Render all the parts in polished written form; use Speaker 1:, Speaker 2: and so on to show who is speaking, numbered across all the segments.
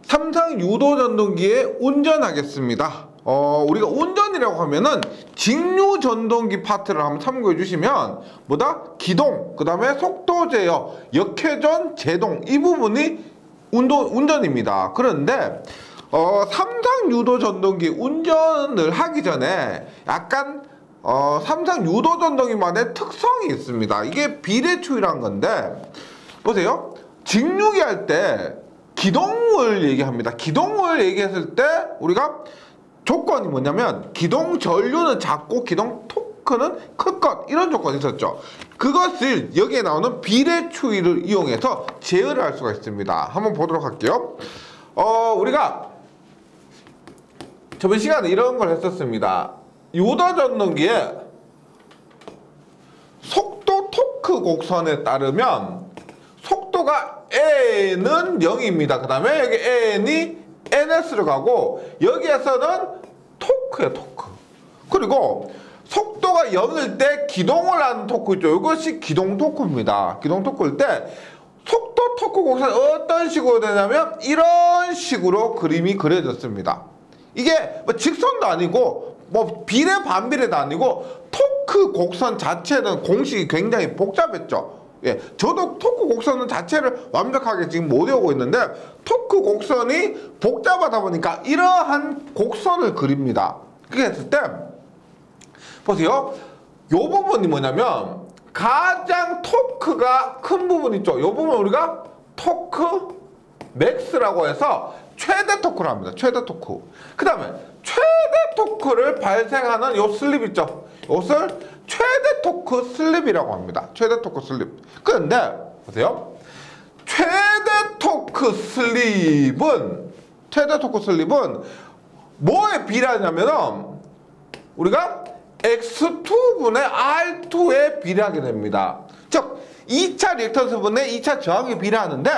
Speaker 1: 삼상 유도 전동기에 운전하겠습니다. 우리가 운전이라고 하면은 직류 전동기 파트를 한번 참고해 주시면 뭐다? 기동, 그 다음에 속도 제어, 역회전, 제동 이 부분이 운전입니다. 그런데 삼상 유도 전동기 운전을 하기 전에 약간 삼상 유도 전동기만의 특성이 있습니다. 이게 비례추이란 건데 보세요. 직류기 할 때 기동을 얘기합니다. 기동을 얘기했을 때 우리가 조건이 뭐냐면 기동 전류는 작고 기동 토크는 클 것, 이런 조건이 있었죠. 그것을 여기에 나오는 비례추이를 이용해서 제어를 할 수가 있습니다. 한번 보도록 할게요. 우리가 저번 시간에 이런 걸 했었습니다. 유도 전동기에 속도 토크 곡선에 따르면 속도가 N은 0입니다. 그 다음에 여기 N이 NS로 가고 여기에서는 토크예요, 토크. 그리고 속도가 0일 때 기동을 하는 토크 있죠. 이것이 기동 토크입니다. 기동 토크일 때 속도 토크 곡선이 어떤 식으로 되냐면 이런 식으로 그림이 그려졌습니다. 이게 뭐 직선도 아니고 뭐 비례 반비례도 아니고 토크 곡선 자체는 공식이 굉장히 복잡했죠. 예, 저도 토크 곡선 자체를 완벽하게 지금 못 외우고 있는데 토크 곡선이 복잡하다 보니까 이러한 곡선을 그립니다. 그렇게 했을 때 보세요. 요 부분이 뭐냐면 가장 토크가 큰 부분 있죠. 요 부분 우리가 토크 맥스라고 해서 최대 토크를 합니다. 최대 토크. 그 다음에 최대 토크를 발생하는 요 슬립 있죠. 요것을 최대 토크 슬립이라고 합니다. 최대 토크 슬립. 그런데 보세요. 최대 토크 슬립은 뭐에 비례하냐면은 우리가 X2분의 R2에 비례하게 됩니다. 즉 2차 리액턴스분의 2차 저항에 비례하는데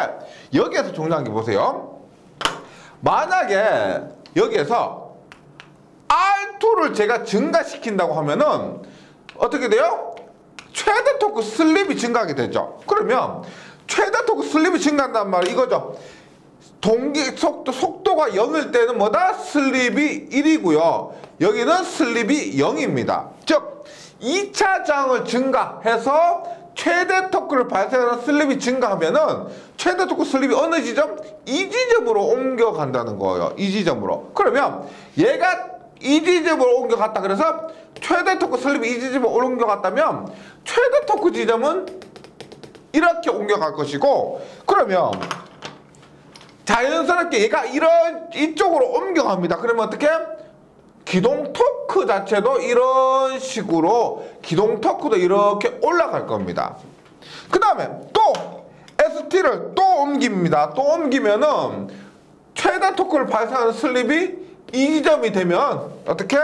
Speaker 1: 여기에서 중요한 게 보세요. 만약에 여기에서 R2를 제가 증가시킨다고 하면은 어떻게 돼요? 최대 토크 슬립이 증가하게 되죠. 그러면 최대 토크 슬립이 증가한단 말이 이거죠. 속도가 0일 때는 뭐다? 슬립이 1이고요. 여기는 슬립이 0입니다. 즉 2차 저항을 증가해서 최대 토크를 발생하는 슬립이 증가하면은 최대 토크 슬립이 어느 지점? 이 지점으로 옮겨간다는 거예요. 이 지점으로. 그러면 얘가 이 지점으로 옮겨갔다 그래서 최대 토크 슬립이 이 지점으로 옮겨갔다면 최대 토크 지점은 이렇게 옮겨갈 것이고 그러면 자연스럽게 얘가 이쪽으로 옮겨갑니다. 그러면 어떻게? 기동 토크 자체도 이런 식으로 기동 토크도 이렇게 올라갈 겁니다. 그 다음에 또 ST를 또 옮깁니다. 또 옮기면은 최대 토크를 발생하는 슬립이 이 지점이 되면 어떻게?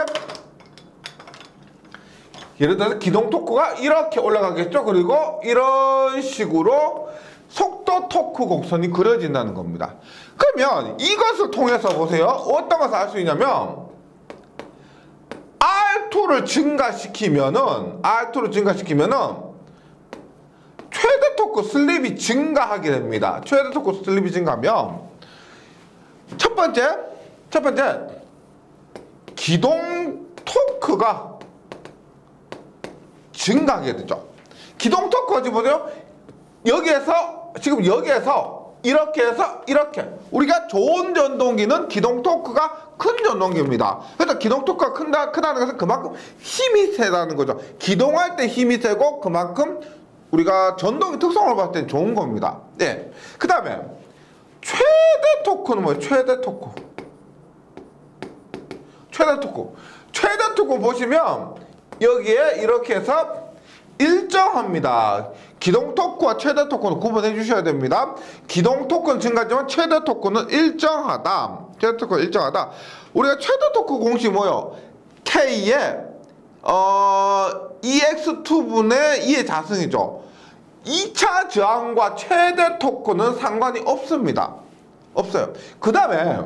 Speaker 1: 예를 들어서 기동 토크가 이렇게 올라가겠죠. 그리고 이런 식으로 속도 토크 곡선이 그려진다는 겁니다. 그러면 이것을 통해서 보세요. 어떤 것을 알 수 있냐면 R2를 증가시키면은 최대 토크 슬립이 증가하게 됩니다. 최대 토크 슬립이 증가하면 첫 번째 기동 토크가 증가하게 되죠. 기동 토크가 지금 보세요. 여기에서 이렇게 해서 이렇게 우리가 좋은 전동기는 기동 토크가 큰 전동기입니다. 그래서 기동 토크가 크다는 것은 그만큼 힘이 세다는 거죠. 기동할 때 힘이 세고 그만큼 우리가 전동기 특성을 봤을 때 좋은 겁니다. 네. 그 다음에 최대 토크는 뭐예요? 최대 토크 보시면 여기에 이렇게 해서 일정합니다. 기동 토크와 최대 토크는 구분해 주셔야 됩니다. 기동 토크는 증가하지만 최대 토크는 일정하다. 우리가 최대 토크 공식이 뭐예요? K에 EX2분의 2의 자승이죠. 2차 저항과 최대 토크는 상관이 없습니다. 없어요. 그 다음에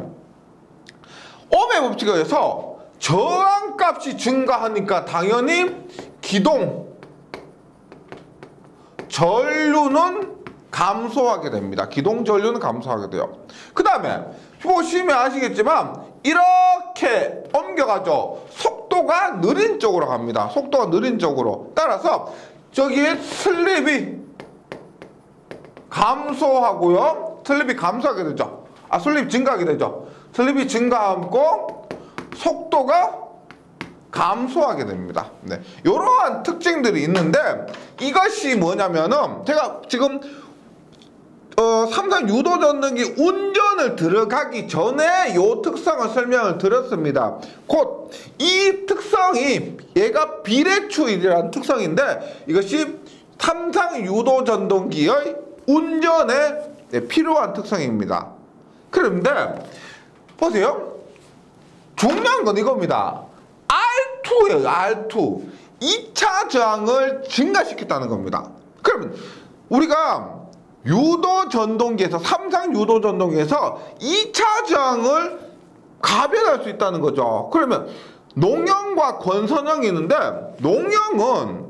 Speaker 1: 옴의 법칙에 의해서 저항값이 증가하니까 당연히 기동 전류는 감소하게 됩니다. 기동 전류는 감소하게 돼요. 그 다음에 보시면 아시겠지만 이렇게 옮겨가죠. 속도가 느린 쪽으로 갑니다. 속도가 느린 쪽으로. 따라서 저기에 슬립이 감소하고요. 슬립이 감소하게 되죠. 슬립 증가하게 되죠. 슬립이 증가하고 속도가 감소하게 됩니다. 네. 이러한 특징들이 있는데 이것이 뭐냐면은 제가 지금 삼성 유도 전동기 운전을 들어가기 전에 이 특성을 설명을 드렸습니다. 곧 이 특성이 얘가 비례추이라는 특성인데 이것이 삼성 유도 전동기의 운전에 필요한 특성입니다. 그런데 보세요. 중요한 건 이겁니다. R2예요. R2. 2차 저항을 증가시켰다는 겁니다. 그러면 우리가 유도 전동기에서 삼성 유도 전동기에서 2차 저항을 가변할 수 있다는 거죠. 그러면 농형과 권선형이 있는데 농형은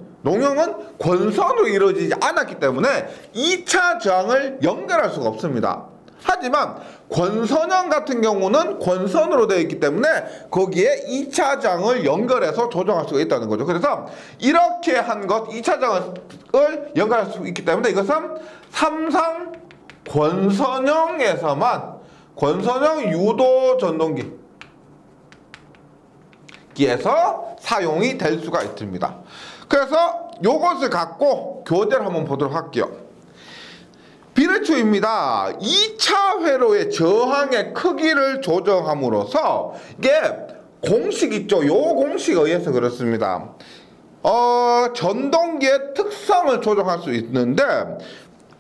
Speaker 1: 권선으로 이루어지지 않았기 때문에 2차 저항을 연결할 수가 없습니다. 하지만 권선형 같은 경우는 권선으로 되어 있기 때문에 거기에 2차 저항을 연결해서 조정할 수가 있다는 거죠. 그래서 이렇게 한 것 2차 저항을 연결할 수 있기 때문에 이것은 삼성 권선형에서만 권선형 유도 전동기에서 사용이 될 수가 있습니다. 그래서 이것을 갖고 교재를 한번 보도록 할게요. 비례추입니다. 2차 회로의 저항의 크기를 조정함으로써 이게 공식 있죠. 요 공식에 의해서 그렇습니다. 전동기의 특성을 조정할 수 있는데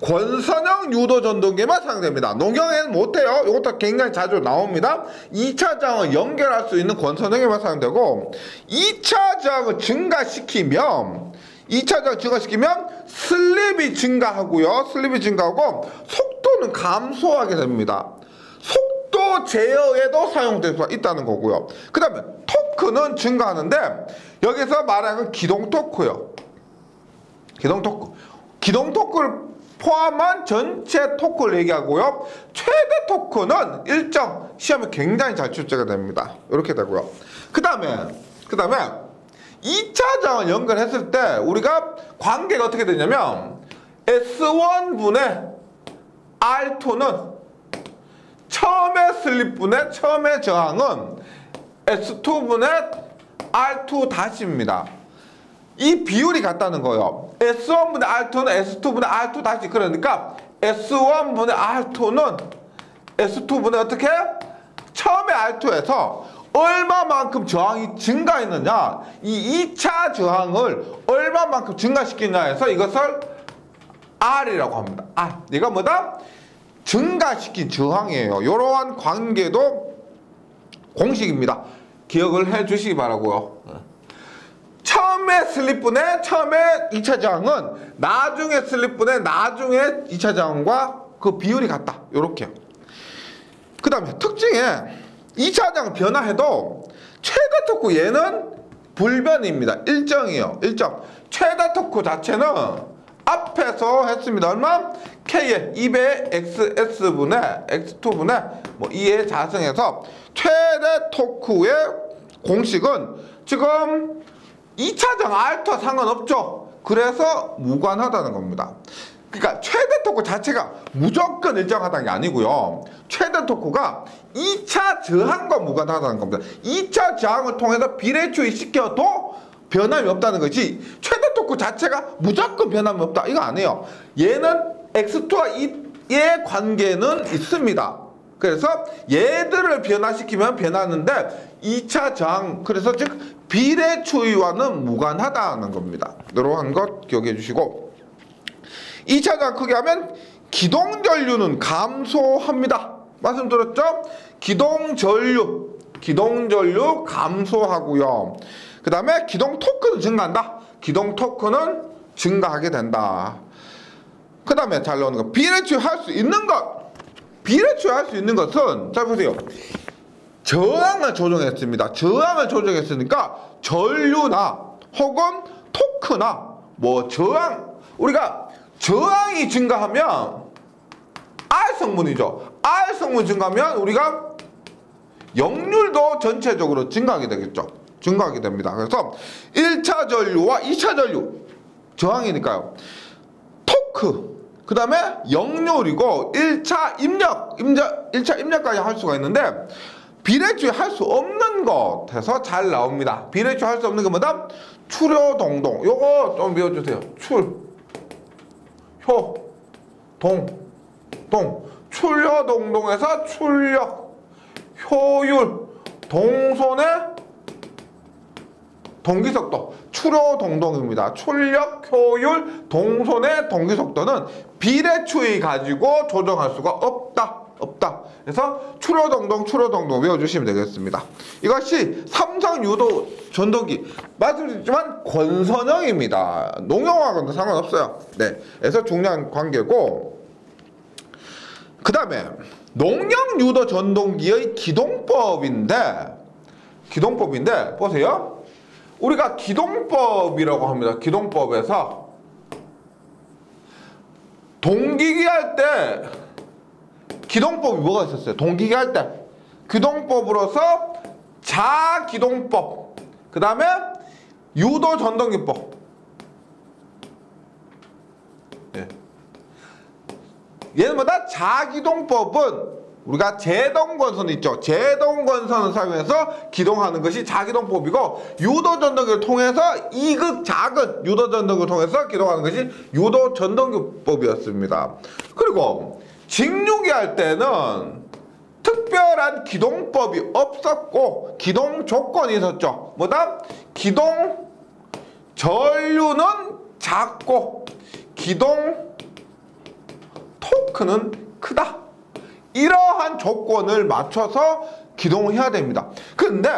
Speaker 1: 권선형 유도 전동기에만 사용됩니다. 농형에는 못해요. 이것도 굉장히 자주 나옵니다. 2차 저항을 연결할 수 있는 권선형에만 사용되고 2차 저항을 증가시키면 슬립이 증가하고요. 슬립이 증가하고 속도는 감소하게 됩니다. 속도 제어에도 사용될 수가 있다는 거고요. 그 다음에 토크는 증가하는데 여기서 말하는 기동 토크요. 기동 토크를 포함한 전체 토크를 얘기하고요. 최대 토크는 일정 시험에 굉장히 잘 출제가 됩니다. 이렇게 되고요. 그 다음에 2차 저항을 연결했을 때 우리가 관계가 어떻게 되냐면 S1분의 R2는 처음의 슬립분의 처음의 저항은 S2분의 R2 다시입니다. 이 비율이 같다는 거예요. S1분의 R2는 S2분의 R2 다시. 그러니까 S1분의 R2는 S2분의 어떻게? 처음에 R2에서 얼마만큼 저항이 증가했느냐, 이 2차 저항을 얼마만큼 증가시키느냐 해서 이것을 R이라고 합니다. R. 이거 뭐다? 증가시킨 저항이에요. 이러한 관계도 공식입니다. 기억을 해 주시기 바라고요. 처음에 슬립분의 처음에 2차 저항은 나중에 슬립분의 나중에 2차 저항과 그 비율이 같다. 요렇게요. 그 다음에 특징에 2차 저항 변화해도 최대 토크 얘는 불변입니다. 일정이에요. 일정. 최대 토크 자체는 앞에서 했습니다. 얼마? K의 2배 XS분의 X2분의 2의 자승해서 최대 토크의 공식은 지금 2차 저항 R와 상관없죠. 그래서 무관하다는 겁니다. 그러니까 최대 토크 자체가 무조건 일정하다는 게 아니고요. 최대 토크가 2차 저항과 무관하다는 겁니다. 2차 저항을 통해서 비례추이 시켜도 변함이 없다는 거지 최대 토크 자체가 무조건 변함이 없다 이거 아니에요. 얘는 X2와 2의 관계는 있습니다. 그래서 얘들을 변화시키면 변하는데 2차 저항, 그래서 즉 비례추이와는 무관하다는 겁니다. 이러한 것 기억해 주시고 2차 저항 크게 하면 기동전류는 감소합니다. 말씀드렸죠? 기동전류 감소하고요. 그 다음에 기동 토크는 증가한다. 기동 토크는 증가하게 된다. 그 다음에 잘 나오는 거 비례추이 할 수 있는 것. 비례추이 할 수 있는 것은 잘 보세요. 저항을 조정했습니다. 저항을 조정했으니까 전류나 혹은 토크나 저항, 우리가 저항이 증가하면 R 성분이죠. R 성분 증가하면 우리가 역률도 전체적으로 증가하게 되겠죠. 증가하게 됩니다. 그래서 1차 전류와 2차 전류 저항이니까요. 토크, 그 다음에 역률이고 1차 입력까지 할 수가 있는데 비례주의 할 수 없는 것에서 잘 나옵니다. 비례주의 할 수 없는 게 뭐다? 출효동동. 요거 좀 외워주세요. 출효동동에서 출력, 효율, 동손의 동기속도. 출효동동입니다. 출력, 효율, 동손의 동기속도는 비례추이 가지고 조정할 수가 없다. 그래서 출효동동 외워주시면 되겠습니다. 이것이 삼성유도 전동기. 말씀드렸지만 권선형입니다. 농용하고는 상관없어요. 네, 그래서 중요한 관계고, 그 다음에 농용유도 전동기의 기동법인데 보세요. 우리가 기동법이라고 합니다. 기동법에서 동기기 할 때 기동법이 뭐가 있었어요? 동기기 할 때 기동법으로서 자기동법, 그 다음에 유도전동기법. 예. 얘는 뭐다? 자기동법은 우리가 제동권선 있죠. 제동권선을 사용해서 기동하는 것이 자기동법이고, 유도전동기를 통해서 이극 작은 유도전동기를 통해서 기동하는 것이 유도전동기법이었습니다. 그리고 직류기 할 때는 특별한 기동법이 없었고 기동 조건이 있었죠. 뭐다? 기동 전류는 작고 기동 토크는 크다. 이러한 조건을 맞춰서 기동을 해야 됩니다. 그런데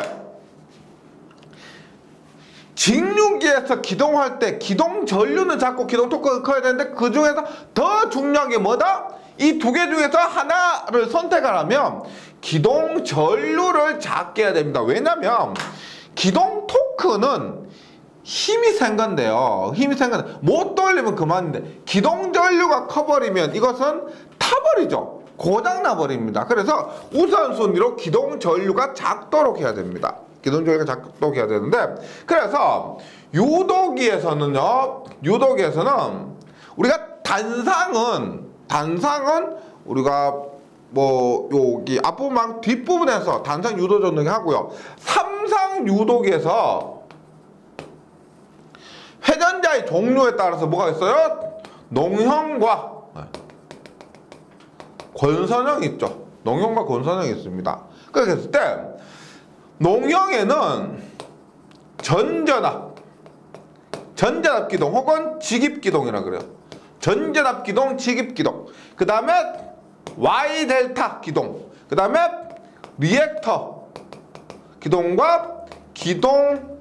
Speaker 1: 직류기에서 기동할 때 기동 전류는 작고 기동 토크가 커야 되는데, 그 중에서 더 중요한 게 뭐다? 이 두 개 중에서 하나를 선택하라면 기동 전류를 작게 해야 됩니다. 왜냐면 기동 토크는 힘이 센 건데요. 못 돌리면 그만인데 기동 전류가 커버리면 이것은 타버리죠. 고장나 버립니다. 그래서 우선순위로 기동 전류가 작도록 해야 됩니다. 기동 전류가 작도록 해야 되는데, 그래서 유도기에서는 우리가 단상은 우리가 뭐 여기 앞부분 뒷부분에서 단상 유도 전동기 하고요. 삼상 유도기에서 회전자의 종류에 따라서 뭐가 있어요? 농형과 권선형이 있죠. 농형과 권선형이 있습니다. 그렇게 했을 때 농형에는 전전압 기동 혹은 직입 기동이라 그래요. 전전압 기동, 직입 기동. 그 다음에 Y 델타 기동. 그 다음에 리액터 기동과 기동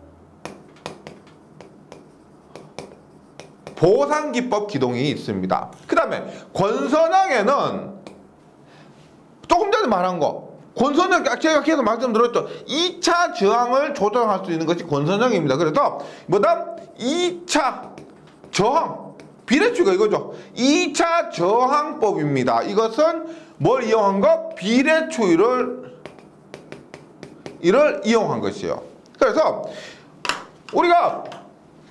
Speaker 1: 보상기법 기동이 있습니다. 그 다음에 권선형에는 조금 전에 말한 거, 권선형 제가 계속 말씀드렸죠. 2차 저항을 조정할 수 있는 것이 권선형입니다. 그래서 뭐다? 2차 저항 비례추이가 이거죠. 2차 저항법입니다. 이것은 뭘 이용한 거? 비례추이를 이용한 것이에요. 그래서 우리가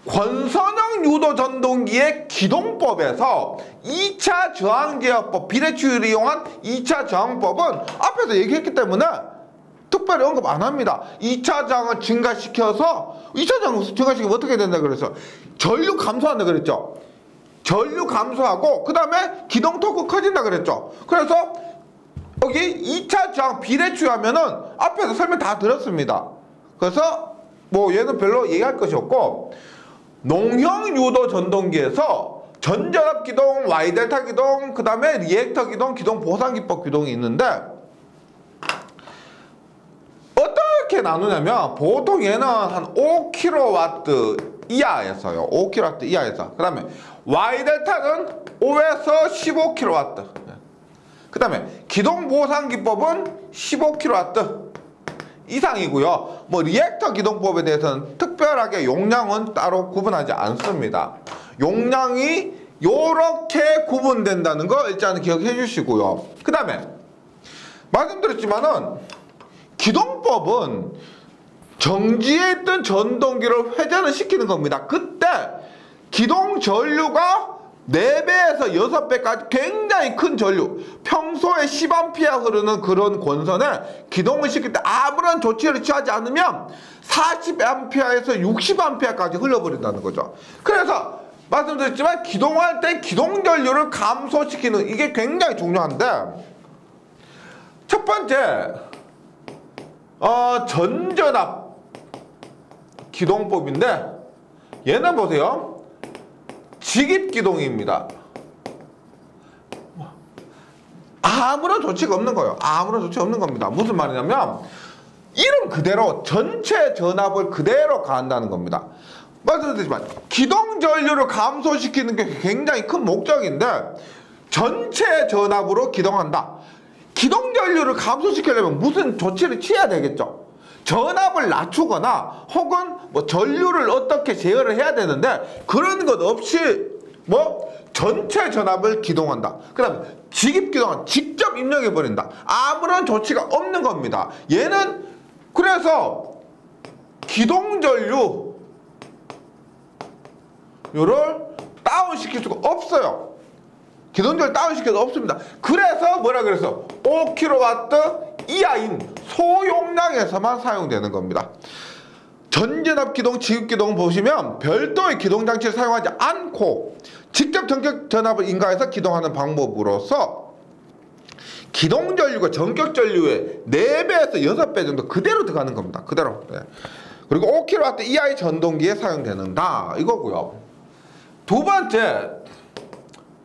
Speaker 1: 권선형 유도 전동기의 기동법에서 2차 저항제어법, 비례추이를 이용한 2차 저항법은 앞에서 얘기했기 때문에 특별히 언급 안 합니다. 2차 저항을 증가시켜서 2차 저항을 증가시키면 어떻게 된다 그래서 전류 감소한다 그랬죠. 전류 감소하고 그 다음에 기동 토크 커진다 그랬죠. 그래서 여기 2차 저항 비례추이 하면은 앞에서 설명 다 드렸습니다. 그래서 뭐 얘는 별로 얘기할 것이 없고, 농형 유도 전동기에서 전전압 기동, Y 델타 기동, 그 다음에 리액터 기동, 기동 보상기법 기동이 있는데 어떻게 나누냐면 보통 얘는 한 5kW 이하에서요. 5kW 이하에서. 그 다음에 Y 델타는 5에서 15kW. 그 다음에 기동 보상기법은 15kW 이상이고요. 뭐 리액터 기동법에 대해서는 특별하게 용량은 따로 구분하지 않습니다. 용량이 요렇게 구분된다는 거 일단은 기억해 주시고요. 그 다음에 말씀드렸지만은 기동법은 정지에 있던 전동기를 회전을 시키는 겁니다. 그때 기동 전류가 4배에서 6배까지 굉장히 큰 전류, 평소에 10A 흐르는 그런 권선에 기동을 시킬 때 아무런 조치를 취하지 않으면 40A에서 60A까지 흘러버린다는 거죠. 그래서 말씀드렸지만 기동할 때 기동 전류를 감소시키는 이게 굉장히 중요한데, 첫 번째 전전압 기동법인데, 얘는 보세요. 직입기동입니다. 아무런 조치가 없는 거예요. 아무런 조치가 없는 겁니다. 무슨 말이냐면 이름 그대로 전체 전압을 그대로 가한다는 겁니다. 말씀드리지만 기동전류를 감소시키는 게 굉장히 큰 목적인데, 전체 전압으로 기동한다. 기동전류를 감소시키려면 무슨 조치를 취해야 되겠죠. 전압을 낮추거나 혹은 뭐 전류를 어떻게 제어를 해야 되는데, 그런 것 없이 뭐 전체 전압을 기동한다. 그 다음에 직입기동은 직접 입력해버린다. 아무런 조치가 없는 겁니다. 얘는 그래서 기동전류 요를 다운시킬 수가 없어요. 기동전류 다운시킬 수 없습니다. 그래서 뭐라 그랬어? 5kW 이하인 소용량에서만 사용되는 겁니다. 전전압 기동, 지급기동 보시면 별도의 기동장치를 사용하지 않고 직접 전격 전압을 인가해서 기동하는 방법으로서 기동전류가 전격전류의 4배에서 6배 정도 그대로 들어가는 겁니다. 그대로. 네. 그리고 5kW 이하의 전동기에 사용되는다. 이거고요. 두 번째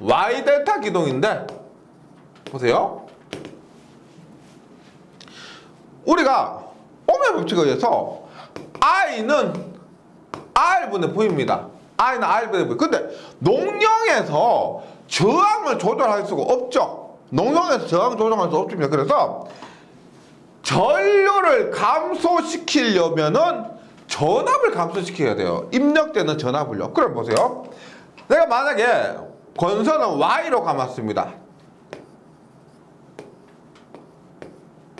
Speaker 1: Y델타 기동인데, 보세요. 우리가 오음의 법칙에 의해서 I는 R분의 V입니다. I는 R분의 V. 근데 농용에서 저항을 조절할 수가 없죠. 농용에서 저항 조절할 수 없습니다. 그래서 전류를 감소시키려면은 전압을 감소시켜야 돼요. 입력되는 전압을요. 그럼 보세요. 내가 만약에 권선을 Y로 감았습니다.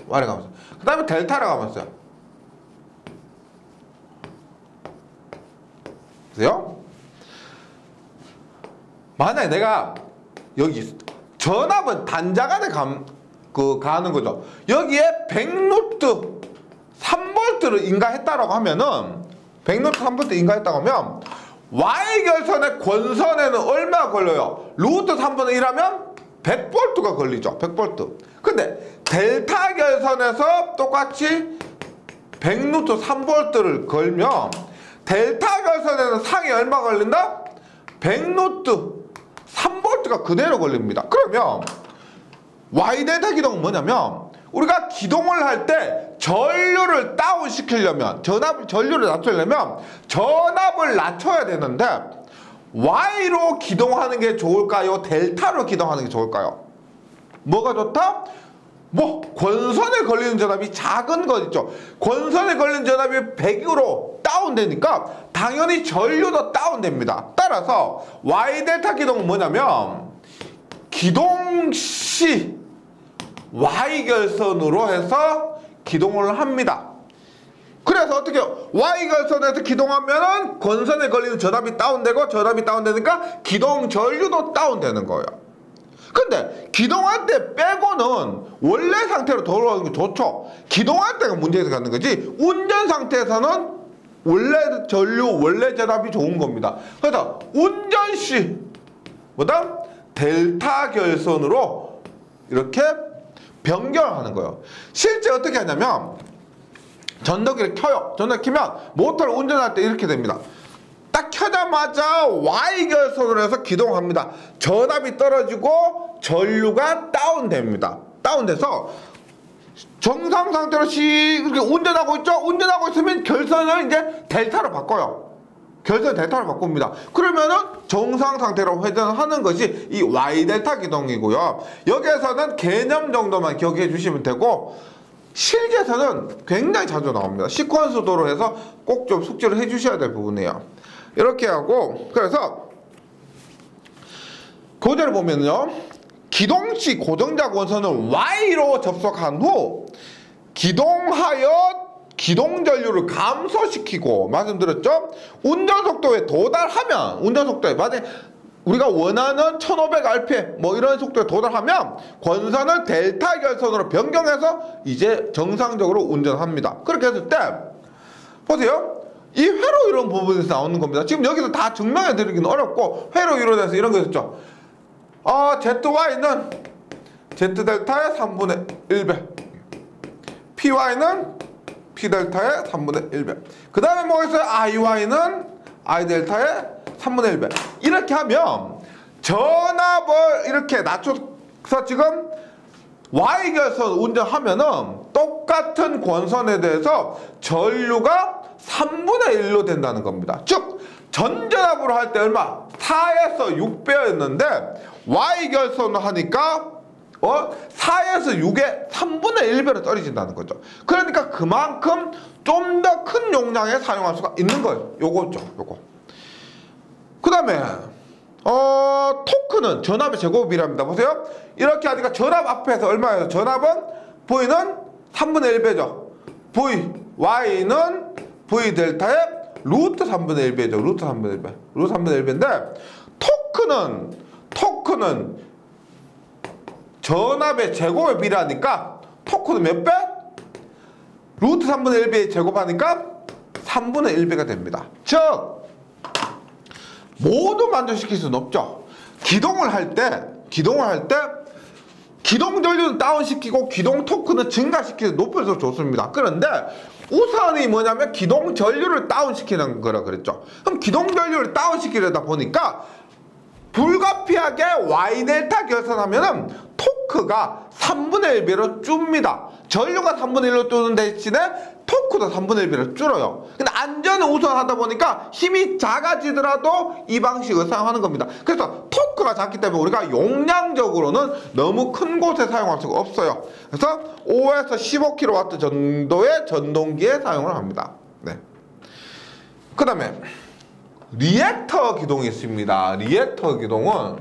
Speaker 1: Y로 감았어요. 그 다음에 델타로 감았어요. 보세요. 만약에 내가 여기 전압은 단자간에 가는 거죠. 여기에 100루트 3V를 인가했다라고 하면은 100루트 3V 인가했다고 하면 Y결선의 권선에는 얼마 걸려요? 루트 3분의 1하면 100V가 걸리죠. 100V. 근데 델타 결선에서 똑같이 100루트 3V를 걸면 델타 결선에는 상이 얼마 걸린다? 100루트 3V가 그대로 걸립니다. 그러면 Y델타 기동은 뭐냐면 우리가 기동을 할 때 전류를 다운시키려면 전류를 낮추려면 전압을 낮춰야 되는데 Y로 기동하는 게 좋을까요? 델타로 기동하는 게 좋을까요? 뭐가 좋다? 뭐 권선에 걸리는 전압이 작은 거 있죠. 권선에 걸리는 전압이 100으로 다운되니까 당연히 전류도 다운됩니다. 따라서 Y델타 기동은 뭐냐면 기동 시 Y결선으로 해서 기동을 합니다. 그래서 어떻게 해요? Y결선에서 기동하면은 권선에 걸리는 전압이 다운되고 전압이 다운되니까 기동 전류도 다운되는 거예요. 근데 기동할 때 빼고는 원래 상태로 돌아오는 게 좋죠. 기동할 때가 문제가 갖는 거지 운전 상태에서는 원래 전류, 원래 전압이 좋은 겁니다. 그래서 운전 시 뭐다? 델타 결선으로 이렇게 변경을 하는 거예요. 실제 어떻게 하냐면 전동기를 켜요. 전동기 켜면 모터를 운전할 때 이렇게 됩니다. 딱 켜자마자 Y결선으로 해서 기동합니다. 전압이 떨어지고 전류가 다운됩니다. 다운돼서 정상 상태로 이렇게 운전하고 있죠? 운전하고 있으면 결선을 이제 델타로 바꿔요. 결선 델타로 바꿉니다. 그러면은 정상 상태로 회전하는 것이 이 Y델타 기동이고요. 여기에서는 개념 정도만 기억해 주시면 되고 실기에서는 굉장히 자주 나옵니다. 시퀀스도로 해서 꼭 좀 숙지를 해 주셔야 될 부분이에요. 이렇게 하고 그래서 교재를 보면요, 기동시 고정자 권선을 Y로 접속한 후 기동하여 기동전류를 감소시키고, 말씀드렸죠? 운전속도에 도달하면, 운전속도에 만약에 우리가 원하는 1500rpm 뭐 이런 속도에 도달하면 권선을 델타 결선으로 변경해서 이제 정상적으로 운전합니다. 그렇게 했을 때 보세요, 이 회로 이론 부분에서 나오는 겁니다. 지금 여기서 다 증명해 드리기는 어렵고, 회로 이론에서 이런 거 있었죠. ZY는 Z델타의 3분의 1배, PY는 P델타의 3분의 1배, 그 다음에 뭐가 있어요? IY는 I델타의 3분의 1배. 이렇게 하면 전압을 이렇게 낮춰서 지금 Y결선 운전하면은 똑같은 권선에 대해서 전류가 3분의 1로 된다는 겁니다. 즉 전전압으로 할 때 얼마? 4에서 6배였는데 Y결선을 하니까 4에서 6의 3분의 1배로 떨어진다는 거죠. 그러니까 그만큼 좀 더 큰 용량에 사용할 수가 있는 거예요. 요거죠, 요거. 그 다음에 토크는 전압의 제곱이랍니다. 보세요, 이렇게 하니까 전압 앞에서 얼마예요? 전압은 V는 3분의 1배죠. Y는 V 델타의 루트 3분의 1배죠. 루트 3분의 1배. 루트 3분의 1배인데 토크는 전압의 제곱에 비례하니까 토크는 몇 배? 루트 3분의 1배에 제곱하니까 3분의 1배가 됩니다. 즉 모두 만족시킬 수는 없죠. 기동을 할 때 기동 전류는 다운시키고 기동 토크는 증가시키는 높을수록 좋습니다. 그런데 우선이 뭐냐면 기동 전류를 다운시키는 거라 그랬죠. 그럼 기동 전류를 다운시키려다 보니까 불가피하게 Y델타 결선하면은 토크가 3분의 1배로 줍니다. 전류가 3분의 1로 주는 대신에 토크도 3분의 1배로 줄어요. 근데 안전을 우선하다 보니까 힘이 작아지더라도 이 방식을 사용하는 겁니다. 그래서 토크가 작기 때문에 우리가 용량적으로는 너무 큰 곳에 사용할 수가 없어요. 그래서 5에서 15kW 정도의 전동기에 사용을 합니다. 네. 그 다음에 리액터 기동이 있습니다. 리액터 기동은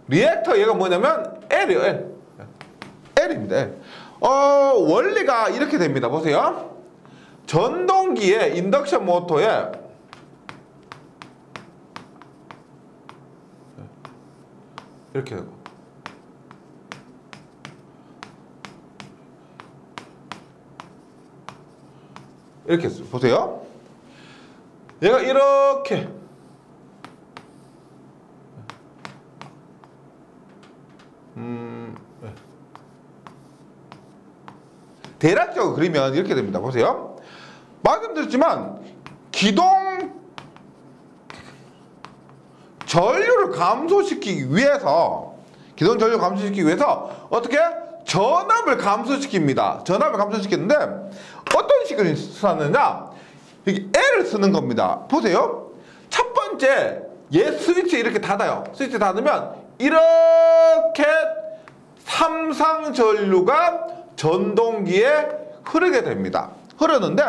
Speaker 1: 리액터 얘가 뭐냐면 L이에요. L입니다. 원리가 이렇게 됩니다. 보세요. 전동기에 인덕션 모터에 이렇게 되고 이렇게 했어요. 보세요. 얘가 이렇게 대략적으로 그리면 이렇게 됩니다. 보세요. 말씀드렸지만 기동 전류를 감소시키기 위해서 어떻게? 전압을 감소시킵니다. 전압을 감소시키는데 어떤 식을 쓰느냐? 여기 L을 쓰는 겁니다. 보세요. 첫 번째 얘 스위치 이렇게 닫아요. 스위치 닫으면 이렇게 삼상 전류가 전동기에 흐르게 됩니다. 흐르는데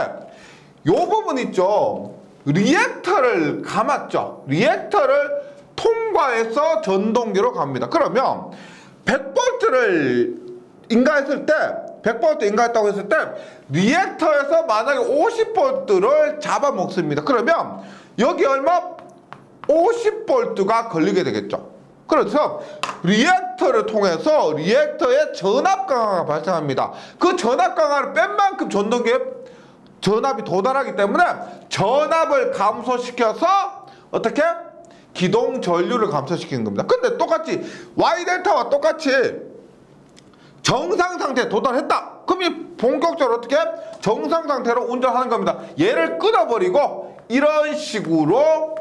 Speaker 1: 요 부분 있죠. 리액터를 감았죠. 리액터를 통과해서 전동기로 갑니다. 그러면 100V를 인가했을 때 100V 인가했다고 했을 때 리액터에서 만약에 50V를 잡아먹습니다. 그러면 여기 얼마? 50V가 걸리게 되겠죠. 그래서 리액터를 통해서 리액터에 전압 강화가 발생합니다. 그 전압 강화를 뺀 만큼 전동기에 전압이 도달하기 때문에 전압을 감소시켜서 어떻게? 기동 전류를 감소시키는 겁니다. 근데 똑같이 Y델타와 똑같이 정상 상태에 도달했다. 그럼 이 본격적으로 어떻게? 정상 상태로 운전하는 겁니다. 얘를 끊어버리고 이런 식으로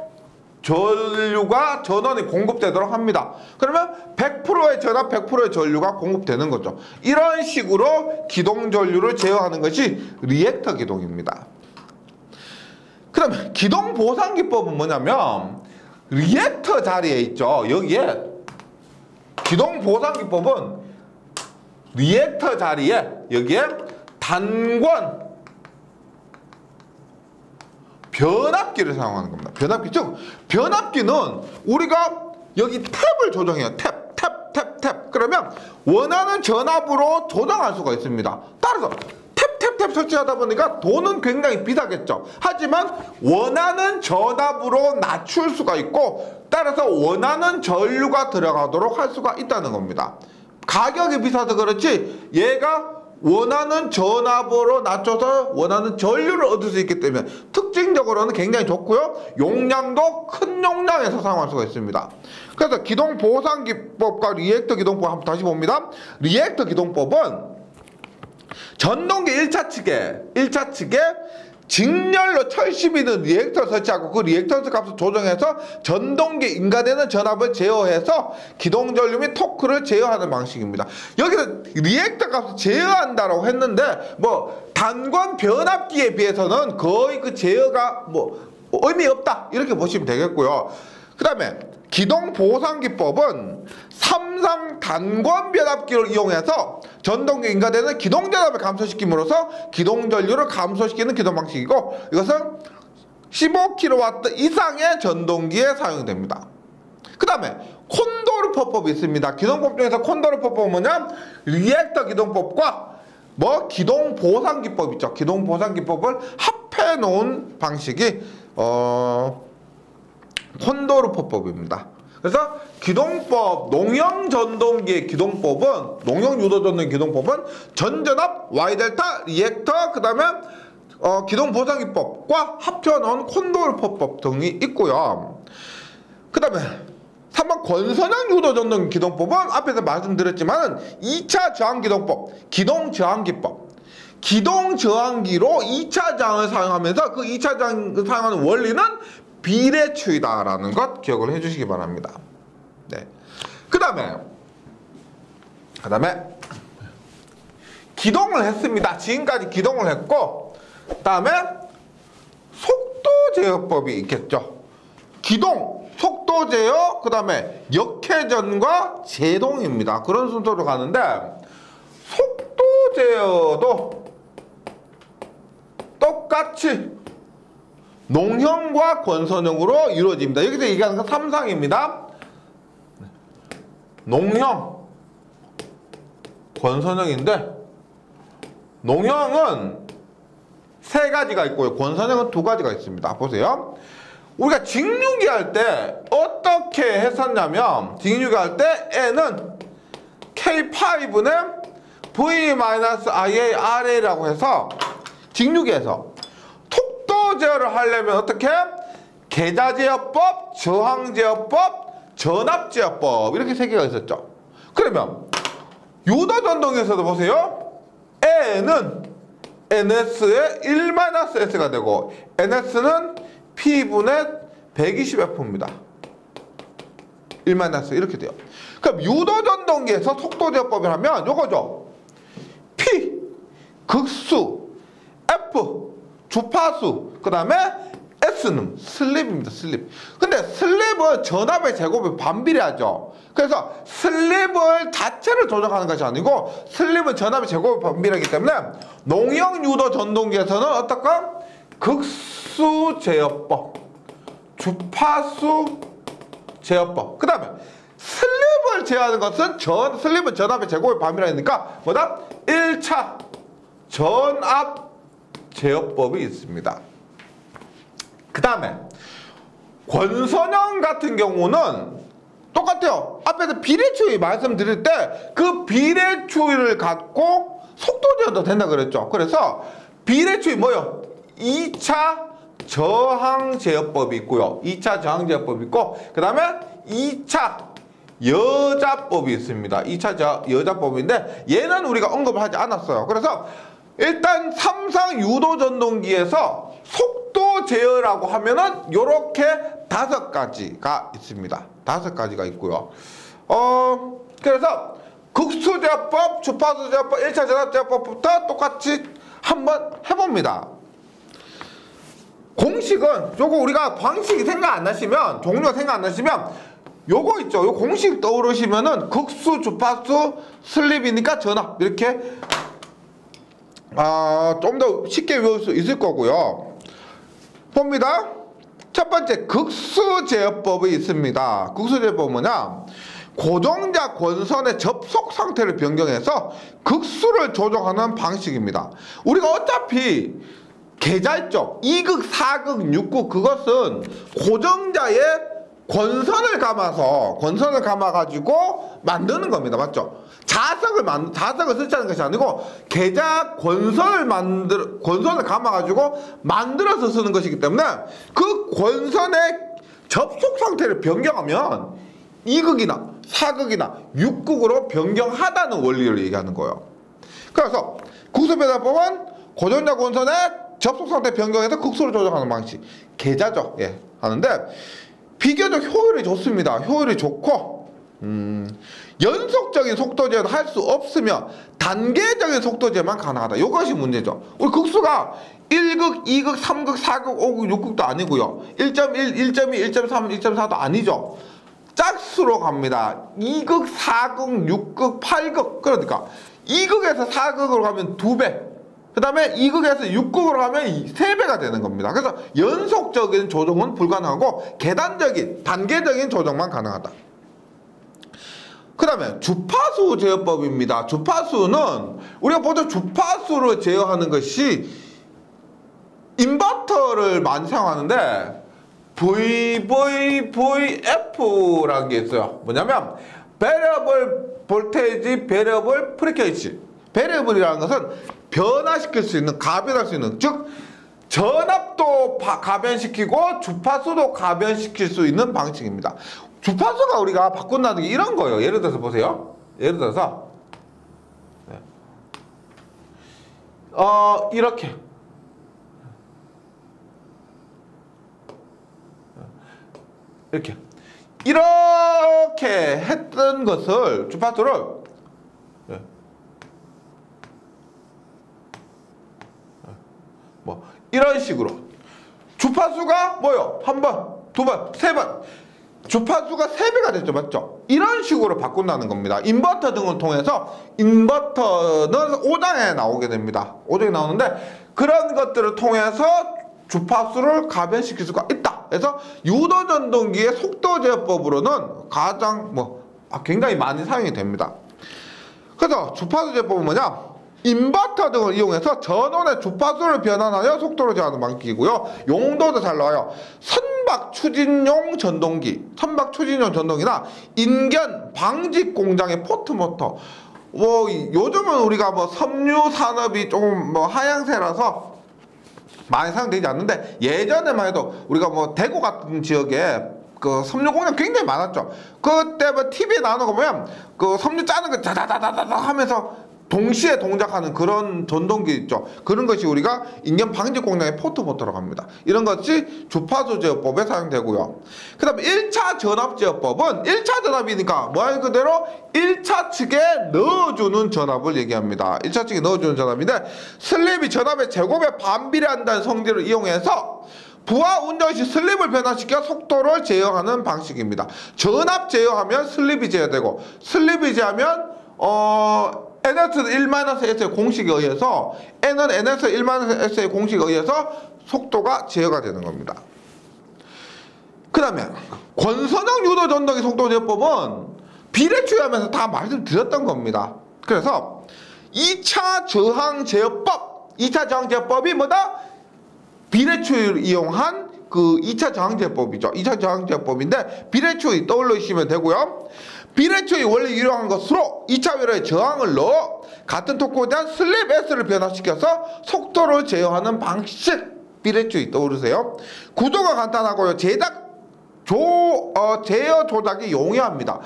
Speaker 1: 전원이 공급되도록 합니다. 그러면 100%의 전압, 100%의 전류가 공급되는 거죠. 이런 식으로 기동 전류를 제어하는 것이 리액터 기동입니다. 그럼 기동 보상 기법은 뭐냐면 리액터 자리에 있죠. 여기에 기동 보상 기법은 리액터 자리에 여기에 단권 변압기를 사용하는 겁니다. 변압기, 즉 변압기는 우리가 여기 탭을 조정해요. 탭. 그러면 원하는 전압으로 조정할 수가 있습니다. 따라서 탭 설치하다 보니까 돈은 굉장히 비싸겠죠. 하지만 원하는 전압으로 낮출 수가 있고 따라서 원하는 전류가 들어가도록 할 수가 있다는 겁니다. 가격이 비싸서 그렇지 얘가 원하는 전압으로 낮춰서 원하는 전류를 얻을 수 있기 때문에 특징적으로는 굉장히 좋고요. 용량도 큰 용량에서 사용할 수가 있습니다. 그래서 기동보상기법과 리액터 기동법 한번 다시 봅니다. 리액터 기동법은 전동기 1차 측에 직렬로 철심이 있는 리액터를 설치하고 그 리액터 값을 조정해서 전동기에 인가되는 전압을 제어해서 기동전류 및 토크를 제어하는 방식입니다. 여기는 리액터 값을 제어한다라고 했는데 뭐 단권 변압기에 비해서는 거의 그 제어가 뭐 의미 없다 이렇게 보시면 되겠고요. 그 다음에 기동보상기법은 삼상 단권 변압기를 이용해서 전동기에 인가되는 기동전압을 감소시킴으로써 기동전류를 감소시키는 기동 방식이고 이것은 15kW 이상의 전동기에 사용됩니다. 그 다음에 콘도르퍼법이 있습니다. 기동법 중에서 콘도르퍼법은 뭐냐? 리액터 기동법과 기동보상기법 있죠. 기동보상기법을 합해 놓은 방식이 콘도르퍼법입니다. 그래서 기동법, 농형전동기의 기동법은, 농형유도전동기 기동법은 전전압, Y델타, 리액터, 그 다음에 기동보상기법과 합쳐놓은 콘도르퍼법 등이 있고요. 그 다음에 3번 권선형 유도전동기 기동법은 앞에서 말씀드렸지만 2차 저항기동법, 기동저항기법. 기동저항기로 2차 저항을 사용하면서 그 2차 저항을 사용하는 원리는 비례추이다라는 것 기억을 해주시기 바랍니다. 네. 그 다음에 기동을 했습니다. 지금까지 기동을 했고, 그 다음에 속도 제어법이 있겠죠. 기동, 속도 제어, 그 다음에 역회전과 제동입니다. 그런 순서로 가는데 속도 제어도 똑같이 농형과 권선형으로 이루어집니다. 여기서 얘기하는 건 3상입니다. 농형, 권선형인데 농형은 3가지가 있고요. 권선형은 2가지가 있습니다. 보세요. 우리가 직류기 할 때 어떻게 했었냐면 직류기 할 때 N은 K5는 V-IA-RA라고 해서 직류기에서 속도 제어를 하려면 어떻게? 계좌제어법, 저항제어법, 전압제어법 이렇게 3개가 있었죠. 그러면 유도전동에서도 보세요. N은 NS의 1-S가 되고 NS는 P분의 120F입니다. 1-S 이렇게 돼요. 그럼 유도전동기에서 속도제어법을 하면 요거죠. P, 극수, F, 주파수, 그 다음에 S는 슬립입니다. 슬립. 근데 슬립은 전압의 제곱이 반비례하죠. 그래서 슬립을 자체를 조정하는 것이 아니고 슬립은 전압의 제곱이 반비례하기 때문에 농형 유도 전동기에서는 어떨까? 극수 제어법, 주파수 제어법. 그 다음에 슬립을 제어하는 것은 슬립은 전압의 제곱이 반비례하니까 뭐다? 1차 전압 제어법이 있습니다. 그 다음에 권선형 같은 경우는 똑같아요. 앞에서 비례추이 말씀드릴 때 그 비례추이를 갖고 속도 제어도 된다 그랬죠. 그래서 비례추이 뭐요? 2차 저항 제어법이 있고요. 2차 저항 제어법이 있고 그 다음에 2차 여자법이 있습니다. 2차 여자법인데 얘는 우리가 언급을 하지 않았어요. 그래서 일단 3상 유도전동기에서 속도 제어라고 하면은 요렇게 5가지가 있습니다. 5가지가 있고요. 그래서 극수제어법, 주파수제어법, 1차 전압제어법부터 똑같이 한번 해봅니다. 공식은 요거 우리가 방식이 생각 안 나시면, 종류가 생각 안 나시면 요거 있죠. 요 공식 떠오르시면은 극수, 주파수, 슬립이니까 전압 이렇게 좀 더 쉽게 외울 수 있을 거고요. 봅니다. 첫 번째 극수제어법이 있습니다. 극수제어법은 뭐냐? 고정자 권선의 접속 상태를 변경해서 극수를 조정하는 방식입니다. 우리가 어차피 계좌적 2극, 4극, 6극 그것은 고정자의 권선을 감아가지고 만드는 겁니다. 맞죠? 자석을 설치하는 것이 아니고 계좌 권선을 감아가지고 만들어서 쓰는 것이기 때문에 그 권선의 접속 상태를 변경하면 2극이나 4극이나 6극으로 변경하다는 원리를 얘기하는 거예요. 그래서 극수배달법은 고정자 권선의 접속 상태 변경해서 극수로 조정하는 방식. 계좌죠. 예. 하는데 비교적 효율이 좋습니다. 효율이 좋고 연속적인 속도 제어는 할 수 없으며 단계적인 속도 제어만 가능하다. 이것이 문제죠. 우리 극수가 1극, 2극, 3극, 4극, 5극, 6극도 아니고요. 1.1, 1.2, 1.3, 1.4도 아니죠. 짝수로 갑니다. 2극, 4극, 6극, 8극. 그러니까 2극에서 4극으로 가면 2배. 그 다음에 2극에서 6극으로 가면 3배가 되는 겁니다. 그래서 연속적인 조정은 불가능하고 계단적인, 단계적인 조정만 가능하다. 그 다음에 주파수 제어법입니다. 주파수는 우리가 보통 주파수를 제어하는 것이 인버터를 많이 사용하는데 VVVF라는 게 있어요. 뭐냐면 베리어블 볼테이지, 베리어블 프리퀀시. 베리어블이라는 것은 변화시킬 수 있는, 가변할 수 있는, 즉 전압도 가변시키고 주파수도 가변시킬 수 있는 방식입니다. 주파수가 우리가 바꾼다는 게 이런 거예요. 예를 들어서 보세요. 예를 들어서 이렇게 했던 것을 주파수를 뭐 이런 식으로 주파수가 뭐요? 한 번, 두 번, 세 번 주파수가 3배가 됐죠. 맞죠? 이런 식으로 바꾼다는 겁니다. 인버터 등을 통해서 인버터는 5장에 나오게 됩니다. 5장에 나오는데 그런 것들을 통해서 주파수를 가변시킬 수가 있다. 그래서 유도전동기의 속도제어법으로는 가장 굉장히 많이 사용이 됩니다. 그래서 주파수 제어법은 뭐냐? 인버터 등을 이용해서 전원의 주파수를 변환하여 속도를 제어하는 방식이고요. 용도도 잘 나와요. 선박 추진용 전동기나 인견 방직 공장의 포트모터. 요즘은 우리가 섬유 산업이 조금 하향세라서 많이 사용되지 않는데 예전에만 해도 우리가 대구 같은 지역에 그 섬유 공장 굉장히 많았죠. 그때 TV에 나오는 거 보면 그 섬유 짜는 거 다다다다다 하면서 동시에 동작하는 그런 전동기 있죠. 그런 것이 우리가 인견 방직 공장의 포트모터라고 합니다. 이런 것이 주파수 제어법에 사용되고요. 그 다음에 1차 전압 제어법은 1차 전압이니까 말 그대로 1차 측에 넣어주는 전압을 얘기합니다. 1차 측에 넣어주는 전압인데 슬립이 전압의 제곱에 반비례한다는 성질을 이용해서 부하 운전 시 슬립을 변화시켜 속도를 제어하는 방식입니다. 전압 제어하면 슬립이 제어되고 슬립이 제어하면 N은 1-S의 공식에 의해서 N은 NS 1-S의 공식에 의해서 속도가 제어가 되는 겁니다. 그 다음에 권선형 유도 전동기 속도 제어법은 비례추이하면서 다 말씀드렸던 겁니다. 그래서 2차 저항 제어법이 뭐다? 비례추이를 이용한 그 2차 저항 제어법이죠. 2차 저항 제어법인데 비례추이 떠올리시면 되고요. 비례추이 원래 유효한 것으로 2차 회로에 저항을 넣어 같은 토크에 대한 슬립 S를 변화시켜서 속도를 제어하는 방식. 비례추이 떠오르세요. 구조가 간단하고요. 제어 조작이 용이합니다.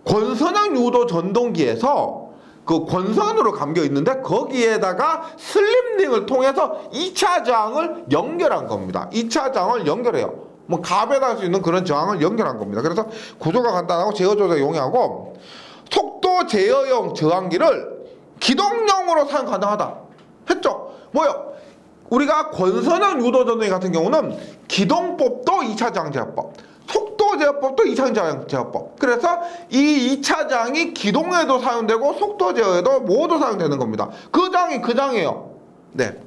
Speaker 1: 권선형 유도 전동기에서 그 권선으로 감겨 있는데 거기에다가 슬립링을 통해서 2차 저항을 연결한 겁니다. 2차 저항을 연결해요. 가변할 수 있는 그런 저항을 연결한 겁니다. 그래서 구조가 간단하고 제어 조작이 용이하고 속도 제어용 저항기를 기동용으로 사용 가능하다 했죠. 우리가 권선형 유도 전동기 같은 경우는 기동법도 2차 저항 제어법, 속도 제어법도 2차 저항 제어법. 그래서 이 2차 저항이 기동에도 사용되고 속도 제어에도 모두 사용되는 겁니다. 그 장이 그 장이에요. 네.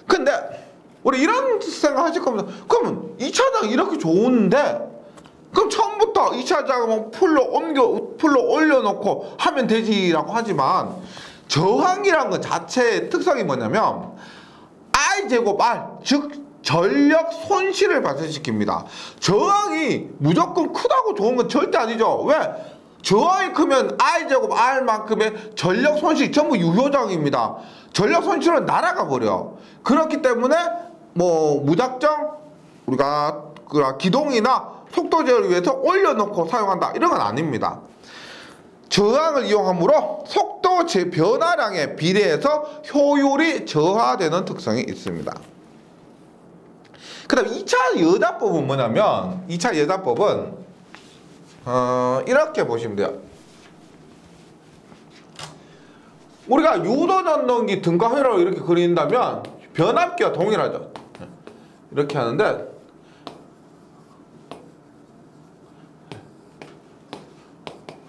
Speaker 1: 근데 우리 이런 생각 하실 겁니다. 그러면 2차장 이렇게 좋은데 그럼 처음부터 2차장은 풀로 올려놓고 하면 되지라고 하지만 저항이란 것 자체의 특성이 뭐냐면 I제곱 R, 즉 전력 손실을 발생시킵니다. 저항이 무조건 크다고 좋은 건 절대 아니죠. 왜? 저항이 크면 I제곱 R만큼의 전력 손실이 전부 유효저항입니다. 전력 손실은 날아가 버려. 그렇기 때문에 뭐 무작정 우리가 기동이나 속도 제어를 위해서 올려놓고 사용한다 이런 건 아닙니다. 저항을 이용함으로 속도 변화량에 비례해서 효율이 저하되는 특성이 있습니다. 그 다음 2차 여자법은 뭐냐면 2차 여자법은 이렇게 보시면 돼요. 우리가 유도전동기 등가 회로를 이렇게 그린다면 변압기와 동일하죠. 이렇게 하는데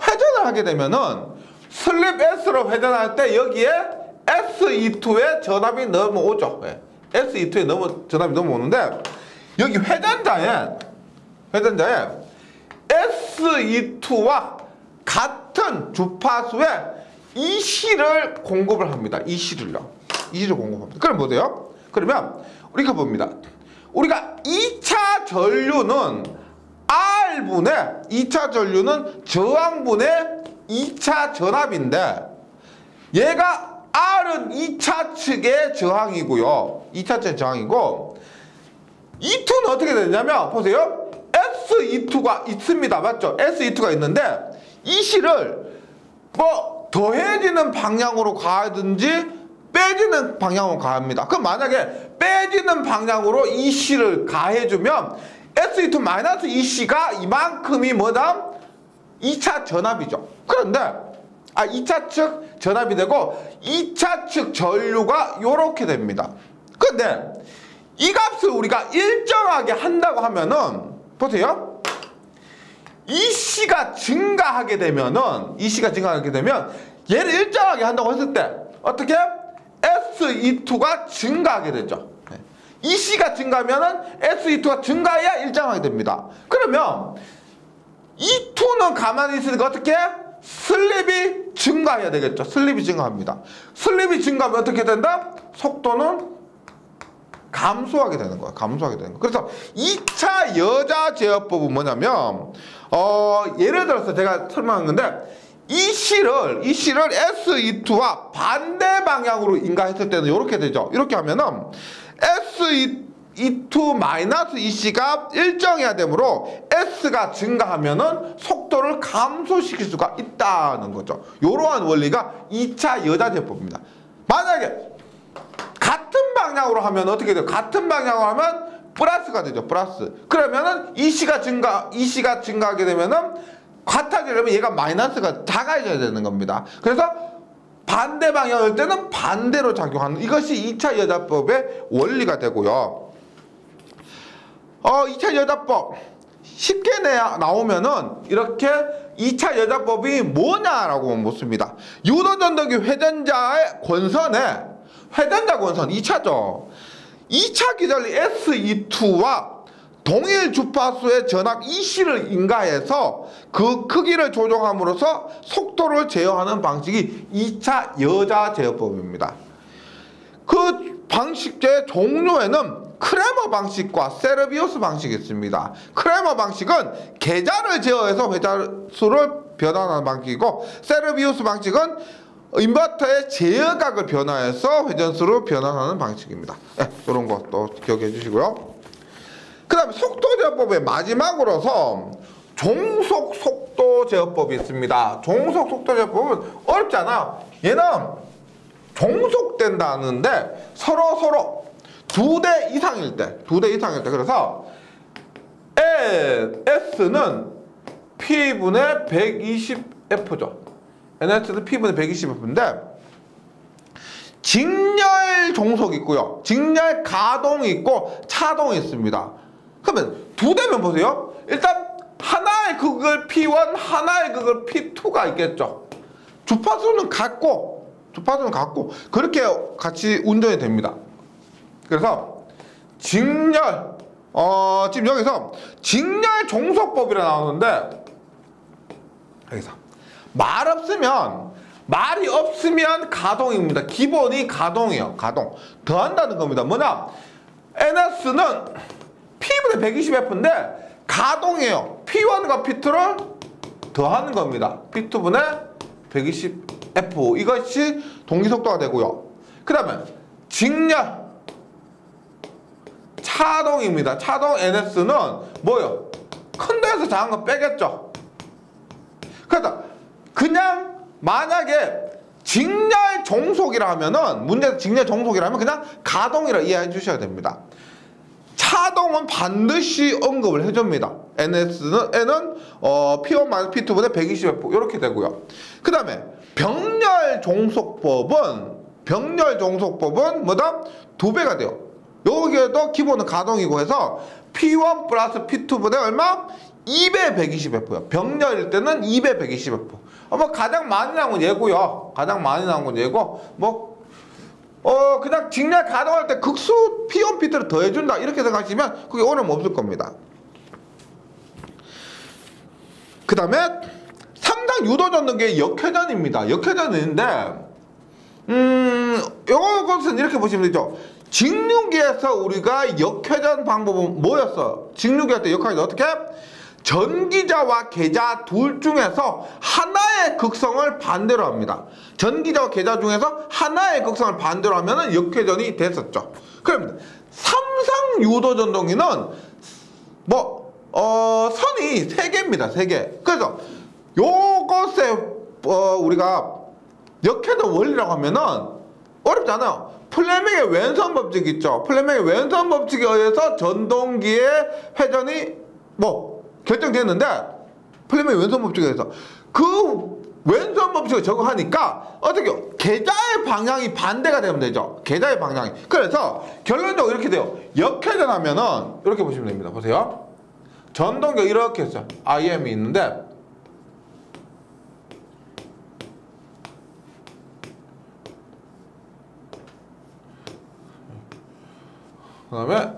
Speaker 1: 회전을 하게 되면은 슬립 S로 회전할 때 여기에 SE2에 전압이 넘어오죠. SE2에 전압이 넘어오는데 여기 회전자에 SE2와 같은 주파수의 EC를 공급을 합니다. EC를 공급합니다. 그럼 보세요. 그러면 우리가 봅니다. 우리가 2차 전류는 R분의 2차 전류는 저항분의 2차 전압인데 얘가 R은 2차 측의 저항이고요. 2차 측의 저항이고 E2는 어떻게 되냐면 보세요. SE2가 있습니다. 맞죠? SE2가 있는데 EC를 뭐 더해지는 방향으로 가든지 빼지는 방향으로 가합니다. 그럼 만약에 빼지는 방향으로 EC를 가해주면 SE2 EC가 이만큼이 뭐다? 2차 전압이죠. 그런데 2차 측 전압이 되고 2차 측 전류가 요렇게 됩니다. 그런데 이 값을 우리가 일정하게 한다고 하면은 보세요. EC가 증가하게 되면 얘를 일정하게 한다고 했을 때 어떻게? SE2가 증가하게 되죠. EC가 증가하면은 SE2가 증가해야 일정하게 됩니다. 그러면 E2는 가만히 있으니까 어떻게? 슬립이 증가해야 되겠죠. 슬립이 증가합니다. 슬립이 증가하면 어떻게 된다? 속도는 감소하게 되는 거예요. 그래서 2차 여자 제어법은 뭐냐면 예를 들어서 제가 설명한 건데 EC를 SE2와 반대 방향으로 인가했을 때는 이렇게 되죠. 이렇게 하면은 SE2 EC가 일정해야 되므로 S가 증가하면은 속도를 감소시킬 수가 있다는 거죠. 이러한 원리가 2차 여자제법입니다. 만약에 같은 방향으로 하면 어떻게 돼요? 같은 방향으로 하면 플러스가 되죠. 플러스. 그러면은 EC가 증가하게 되면은 같아지려면 얘가 마이너스가 작아져야 되는 겁니다. 그래서 반대 방향일 때는 반대로 작용하는 이것이 2차 여자법의 원리가 되고요. 2차 여자법 쉽게 나오면은 이렇게 2차 여자법이 뭐냐라고 묻습니다. 유도전동기 회전자의 권선에 회전자 권선 2차죠. 2차 기전리 SE2와 동일 주파수의 전압 EC를 인가해서 그 크기를 조정함으로써 속도를 제어하는 방식이 2차 여자 제어법입니다. 그 방식의 종류에는 크레머 방식과 세르비우스 방식이 있습니다. 크레머 방식은 계자를 제어해서 회전수를 변환하는 방식이고 세르비우스 방식은 인버터의 제어각을 변화해서 회전수를 변환하는 방식입니다. 이런 것도 기억해 주시고요. 그 다음에 속도제어법의 마지막으로서 종속 속도제어법이 있습니다. 종속 속도제어법은 어렵지 않아. 얘는 종속된다는데 서로 2대 이상일 때 그래서 S는 P분의 120F죠. NS는 P분의 120F인데 직렬 종속이 있고요. 직렬 가동이 있고 차동이 있습니다. 그러면 2대면 보세요. 일단 하나의 극을 P1, 하나의 극을 P2가 있겠죠. 주파수는 같고 그렇게 같이 운전이 됩니다. 그래서 직렬 지금 여기서 직렬 종속법이라 나오는데 여기서 말이 없으면 가동입니다. 기본이 가동이에요. 가동. 더한다는 겁니다. 뭐냐? NS는 P분의 120F인데 가동이에요. P1과 P2를 더하는 겁니다. P2분의 120F. 이것이 동기속도가 되고요. 그 다음에 직렬 차동입니다. 차동 NS는 뭐예요? 큰 데에서 작은 거 빼겠죠. 그래서 그냥 만약에 직렬 종속이라 하면은 문제에서 직렬 종속이라면 그냥 가동이라 이해해 주셔야 됩니다. 차동은 반드시 언급을 해줍니다. N은 P1 P2분의 120F 이렇게 되고요. 그 다음에 병렬 종속법은 뭐다? 2배가 돼요. 여기에도 기본은 가동이고 해서 P1 플러스 P2분의 얼마? 2배 120F요. 병렬일 때는 2배 120F. 가장 많이 나온 건 얘고요. 가장 많이 나온 건 얘고 그냥 직렬 가동할 때 극수 P1, P2를 더해준다 이렇게 생각하시면 그게 어려움 없을 겁니다. 그 다음에 3단 유도 전등기의 역회전입니다. 역회전인데 요것은 이렇게 보시면 되죠. 직류기에서 우리가 역회전 방법은 뭐였어? 직류기 할 때 역회전 어떻게? 전기자와 계자 둘 중에서 하나의 극성을 반대로 합니다. 전기자와 계자 중에서 하나의 극성을 반대로 하면 역회전이 됐었죠. 그럼 삼상 유도 전동기는 선이 3개입니다. 3개. 그래서 요것에 우리가 역회전 원리라고 하면은 어렵잖아요. 플레밍의 왼손 법칙 있죠. 플레밍의 왼손 법칙에 의해서 전동기의 회전이 결정됐는데 플레밍의 왼손 법칙에 의해서 그 왼손 법칙을 적용하니까 어떻게 해요? 계자의 방향이 반대가 되면 되죠. 계자의 방향이. 그래서 결론적으로 이렇게 돼요. 역회전 하면은 이렇게 보시면 됩니다. 보세요. 전동기가 이렇게 했어요. IM이 있는데 그 다음에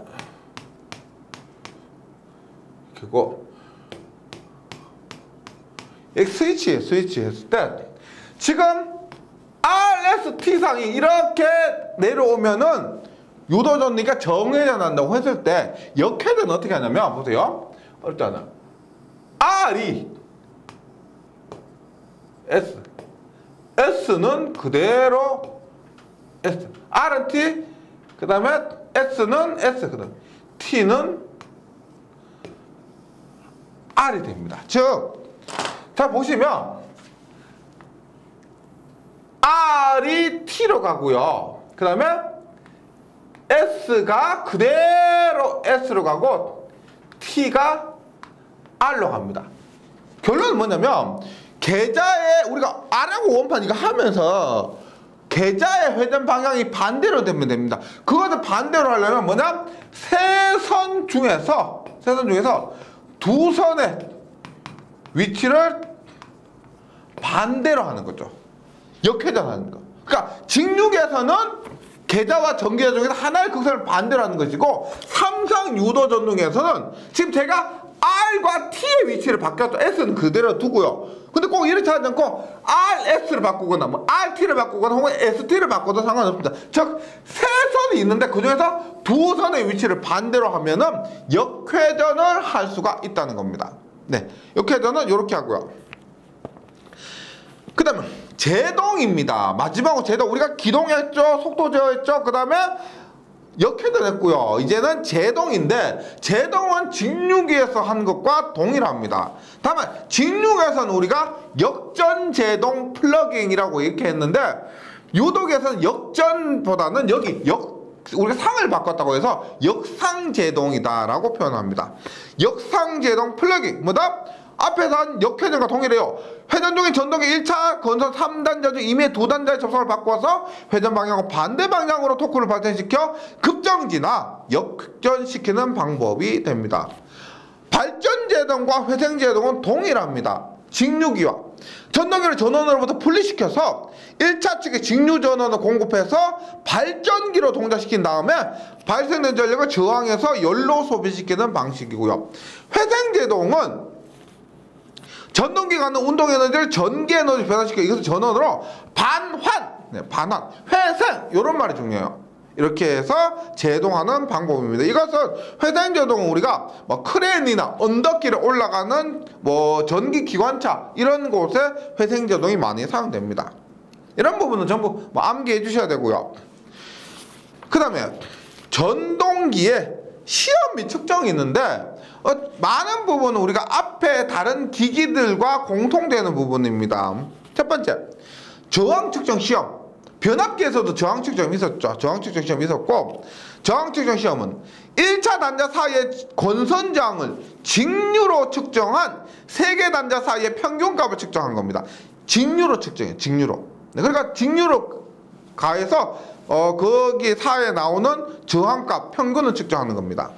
Speaker 1: 그리고 스위치 했을 때 지금 RST상이 이렇게 내려오면은 유도전기가 정회전 한다고 했을 때 역회전 어떻게 하냐면 보세요. 일단은 R이 S는 그대로 S R은 T 그 다음에 S는 S 그 다음 T는 R이 됩니다. 즉 자 보시면 R이 T로 가고요. 그 다음에 S가 그대로 S로 가고 T가 R로 갑니다. 결론은 뭐냐면 계자의 우리가 R하고 원판 이거 하면서 계자의 회전 방향이 반대로 되면 됩니다. 그것을 반대로 하려면 뭐냐? 세 선 중에서 두 선의 위치를 반대로 하는 거죠. 역회전하는 거. 그러니까 직류기에서는 계자와 전기자 중에서 하나의 극선을 반대로 하는 것이고 삼상 유도 전등에서는 지금 제가 R과 T의 위치를 바뀌었죠. S는 그대로 두고요. 근데 꼭 이렇게 하지 않고 RS를 바꾸거나 RT를 바꾸거나 혹은 ST를 바꿔도 상관없습니다. 즉 세 선이 있는데 그 중에서 두 선의 위치를 반대로 하면은 역회전을 할 수가 있다는 겁니다. 네, 역회전은 이렇게 하고요. 그 다음에 제동입니다. 마지막으로 제동. 우리가 기동했죠. 속도 제어했죠. 그 다음에 역회전했고요. 이제는 제동인데 제동은 직류기에서 한 것과 동일합니다. 다만 직류기에서는 우리가 역전제동 플러깅이라고 이렇게 했는데 유도기에서는 역전보다는 우리가 상을 바꿨다고 해서 역상제동이다 라고 표현합니다. 역상제동 플러깅 뭐다? 앞에서 한 역회전과 동일해요. 회전 중에 전동기 1차 건선 3단자 중 이미 2단자의 접속을 바꿔서 회전 방향과 반대 방향으로 토크를 발전시켜 급정지나 역전시키는 방법이 됩니다. 발전제동과 회생제동은 동일합니다. 직류기와 전동기를 전원으로부터 분리시켜서 1차 측에 직류 전원을 공급해서 발전기로 동작시킨 다음에 발생된 전력을 저항해서 연료 소비시키는 방식이고요. 회생제동은 전동기가 갖는 운동 에너지를 전기 에너지 변화시켜 이것을 전원으로 반환, 회생 이런 말이 중요해요. 이렇게 해서 제동하는 방법입니다. 이것은 회생제동은 우리가 뭐 크레인이나 언덕길에 올라가는 뭐 전기 기관차 이런 곳에 회생제동이 많이 사용됩니다. 이런 부분은 전부 뭐 암기해 주셔야 되고요. 그 다음에 전동기에 시험 및 측정이 있는데 많은 부분은 우리가 앞에 다른 기기들과 공통되는 부분입니다. 첫 번째, 저항 측정 시험. 변압기에서도 저항 측정이 있었죠. 저항 측정 시험이 있었고, 저항 측정 시험은 1차 단자 사이의 권선 저항을 직류로 측정한 3개 단자 사이의 평균값을 측정한 겁니다. 직류로 측정해요. 직류로. 네, 그러니까 직류로 가해서 거기 사이에 나오는 저항값 평균을 측정하는 겁니다.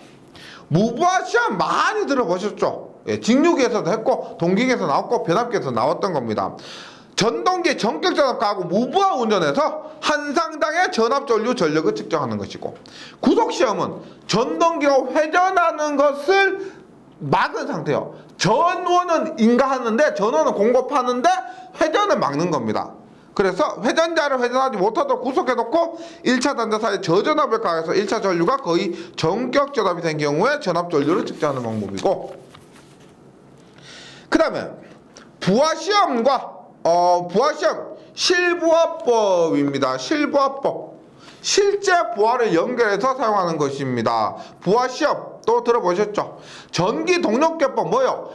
Speaker 1: 무부하 시험 많이 들어보셨죠? 예, 직류기에서도 했고 동기기에서 나왔고 변압기에서 나왔던 겁니다. 전동기 전격전압가하고 무부하 운전에서 한 상당의 전압전류 전력을 측정하는 것이고, 구속시험은 전동기가 회전하는 것을 막은 상태요. 전원은 인가하는데 전원은 공급하는데 회전을 막는 겁니다. 그래서 회전자를 회전하지 못하도록 구속해놓고 1차 단자 사이 저전압을 가해서 1차 전류가 거의 전격전압이 된 경우에 전압전류를 측정하는 방법이고, 그 다음에 부하시험과 부하시험 실부하법입니다. 실부하법, 실제 부하를 연결해서 사용하는 것입니다. 부하시험 또 들어보셨죠? 전기동력계법 뭐요?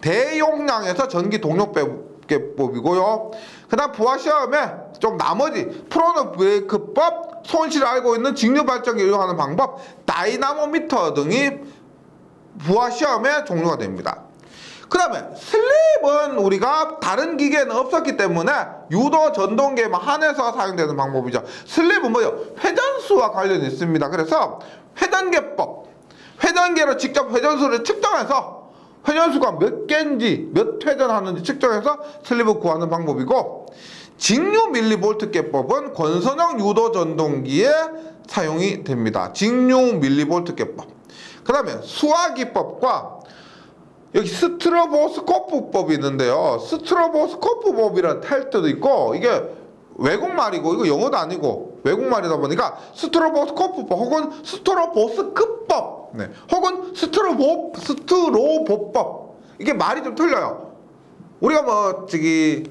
Speaker 1: 대용량에서 전기동력계법이고요. 그 다음 부하시험에 좀 나머지 프로노 브레이크법, 손실을 알고 있는 직류발전기 이용하는 방법, 다이나모미터 등이 부하시험의 종류가 됩니다. 그 다음에 슬립은 우리가 다른 기계에는 없었기 때문에 유도 전동기에만 한해서 사용되는 방법이죠. 슬립은 뭐예요? 회전수와 관련이 있습니다. 그래서 회전계법, 회전계로 직접 회전수를 측정해서 회전수가 몇 개인지 몇 회전하는지 측정해서 슬립을 구하는 방법이고, 직류 밀리볼트계법은 권선형 유도 전동기에 사용이 됩니다. 직류 밀리볼트계법. 그 다음에 수화기법과 여기 스트로보스코프법이 있는데요. 스트로보스코프법이라는 텔트도 있고, 이게 외국말이고 이거 영어도 아니고 외국말이다 보니까 스트로보스코프법 혹은 스트로보스크법, 네, 혹은 스트로보법, 이게 말이 좀 틀려요. 우리가 뭐 전기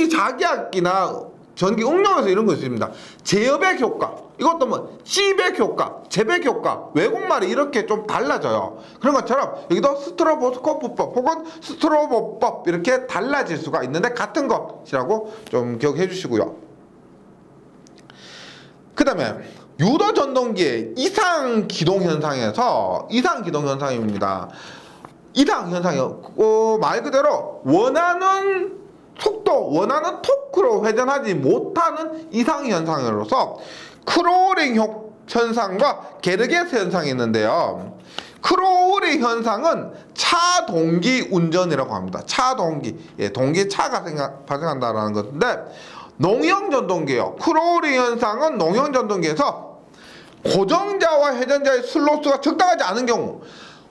Speaker 1: 자기학이나 전기 응용에서 이런 거 있습니다. 제어백 효과, 이것도 뭐 C백 효과, 제백 효과, 외국말이 이렇게 좀 달라져요. 그런 것처럼 여기도 스트로보스코프법 혹은 스트로보법 이렇게 달라질 수가 있는데 같은 것이라고 좀 기억해 주시고요. 그 다음에 유도 전동기의 이상 기동 현상에서, 이상 기동 현상입니다. 이상 현상이요. 말 그대로 원하는 속도, 원하는 토크로 회전하지 못하는 이상 현상으로서 크로우링 현상과 게르게스 현상이 있는데요. 크로우링 현상은 차동기 운전이라고 합니다. 차동기, 동기 차가 발생한다는 것인데, 농형 전동기예요. 크로우링 현상은 농형 전동기에서 고정자와 회전자의 슬로스가 적당하지 않은 경우,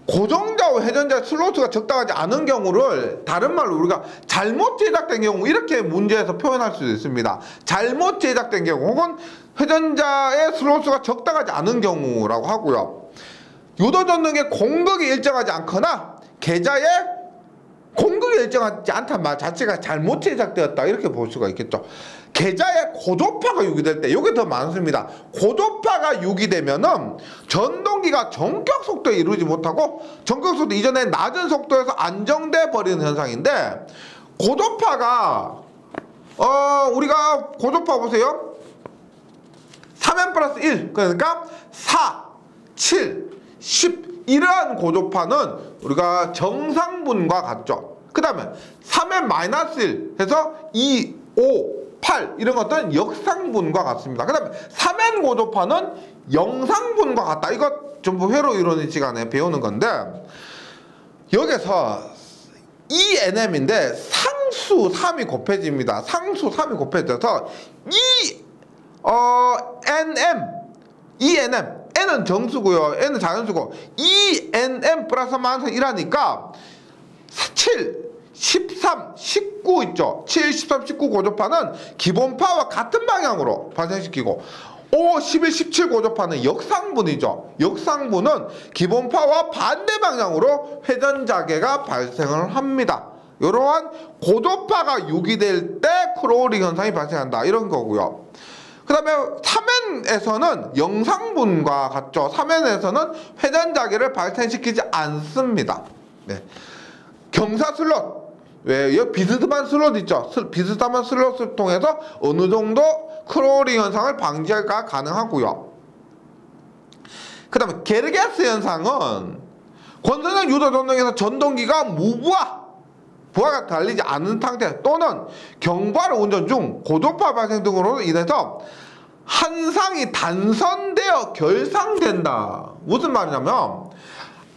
Speaker 1: 고정자와 회전자의 슬로스가 적당하지 않은 경우를 다른 말로 우리가 잘못 제작된 경우 이렇게 문제에서 표현할 수도 있습니다. 잘못 제작된 경우 혹은 회전자의 슬로스가 적당하지 않은 경우라고 하고요. 유도 전동기의 공극이 일정하지 않거나 계좌의 공극이 일정하지 않다는 말 자체가 잘못 제작되었다, 이렇게 볼 수가 있겠죠. 계좌에 고도파가 유기될 때, 이게 더 많습니다. 고도파가 유기되면은 전동기가 전격 속도에 이루지 못하고 전격 속도 이전에 낮은 속도에서 안정돼 버리는 현상인데, 고도파가 우리가 고도파 보세요. 3n 플러스 1, 그러니까 4, 7, 10 이러한 고도파는 우리가 정상분과 같죠. 그 다음에 3n 마이너스 1 해서 2, 5, 8 이런 것들은 역상분과 같습니다. 그 다음에 3n 고도파는 영상분과 같다. 이거 전부 회로 이론 시간에 배우는 건데, 여기서 ENM인데 상수 3이 곱해집니다. 상수 3이 곱해져서 ENM N은 정수고요. N은 자연수고 ENM 플러스 마이너스 1하니까 7, 13, 19 있죠. 7, 13, 19 고조파는 기본파와 같은 방향으로 발생시키고 5, 11, 17 고조파는 역상분이죠. 역상분은 기본파와 반대 방향으로 회전자개가 발생을 합니다. 이러한 고조파가 유기될 때 크로우링 현상이 발생한다. 이런 거고요. 그 다음에 3N에서는 영상분과 같죠. 3N에서는 회전자개를 발생시키지 않습니다. 네. 경사 슬롯. 왜? 여기 비스듬한 슬롯 있죠. 비스듬한 슬롯을 통해서 어느 정도 크로우링 현상을 방지가 가능하고요. 그 다음에 게르게스 현상은 권선형 유도 전동에서 전동기가 부하가 달리지 않은 상태 또는 경과를 운전 중 고조파 발생 등으로 인해서 한 상이 단선되어 결상된다. 무슨 말이냐면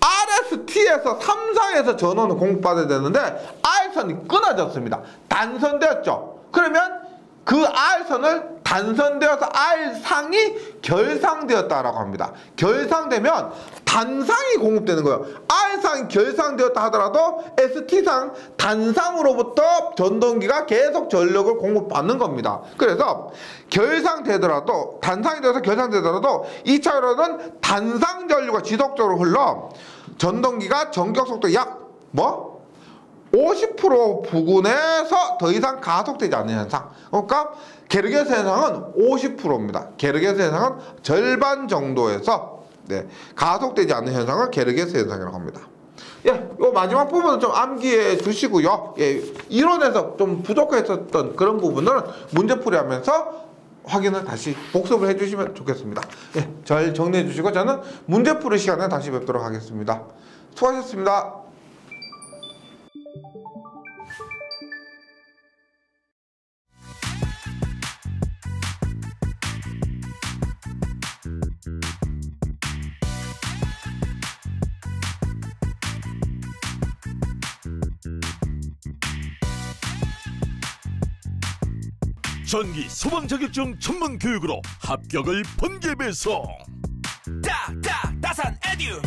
Speaker 1: RST에서 3상에서 전원을 공급받아야 되는데 R선이 끊어졌습니다. 단선되었죠. 그러면 그 R선을 단선되어서 R상이 결상되었다라고 합니다. 결상되면 단상이 공급되는 거예요. R상이 결상되었다 하더라도 ST상 단상으로부터 전동기가 계속 전력을 공급받는 겁니다. 그래서 결상되더라도 단상이 되어서 결상되더라도 2차로는 단상 전류가 지속적으로 흘러 전동기가 전격속도 약 50% 부근에서 더 이상 가속되지 않는 현상. 그러니까 게르게스 현상은 50%입니다. 게르게스 현상은 절반 정도에서 가속되지 않는 현상을 게르게스 현상이라고 합니다. 요 마지막 부분은 좀 암기해 주시고요. 이론에서 좀 부족했었던 그런 부분은 문제풀이 하면서 확인을 다시 복습을 해주시면 좋겠습니다. 잘 정리해 주시고 저는 문제풀이 시간에 다시 뵙도록 하겠습니다. 수고하셨습니다.
Speaker 2: 전기 소방 자격증 전문 교육으로 합격을 번개 배송. 다산 에듀.